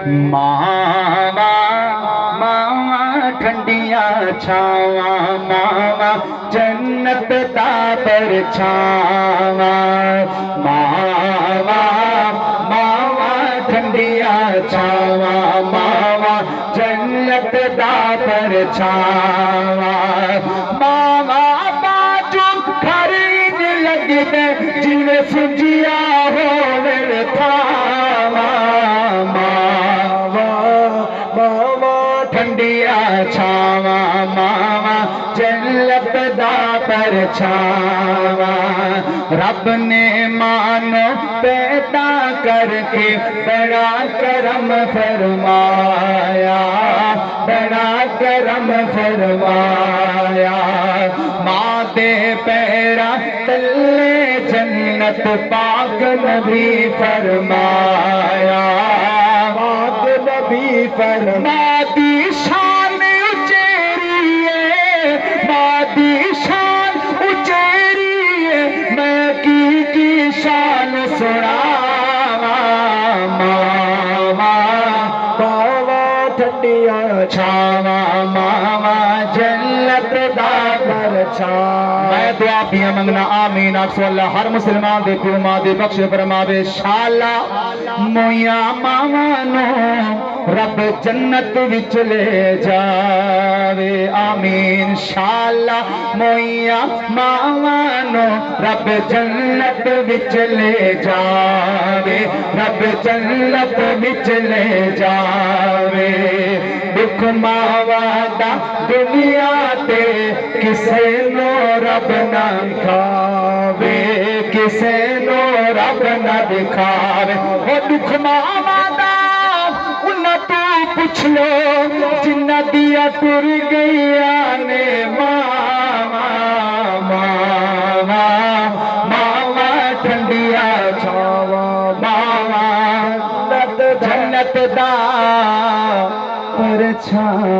मावा मावा ठंडिया छावा मावा जन्नत दा परछावा मावा मावा ठंडिया छावा मावा जन्नत दा परछावा मावा बाजू घर इन लगदे जिवें सुजिया होवे थावा मावा मावा ठंडिया छावा मावा जन्नत दा परछावा रब ने मानो पैदा करके बड़ा करम फरमाया बड़ा करम फरमाया माँ दे पैरा तले जन्नत पाक नबी फरमाया पाक नबी फरमाया दी शान उचेरी है माँ दी शान उचेरी है मैं की शान सुनावा मावा मावा ठंडिया छावा मावा जन्नत दा परछावा। मैं दुआ पिया मंगना आमीन आखो अल्लाह हर मुसलमान दे पिओ मां दे बख्श फरमावे शाला मोया मावा नो रब जन्नत विच ले जावे आमीन शाला मोया मावा नो रब जन्नत विच ले जावे रब जन्नत विच ले जावे दुख मावा दा दुनिया ते किसे नो रब ना दिखावे किसे नो रब ना दिखावे वो दुख मावा दा उन्ना तू पूछ लो जिन्ना दिया टुर गईया ने मावा मावा मावा ठंडिया छावा मावा जन्नत दा परछावा।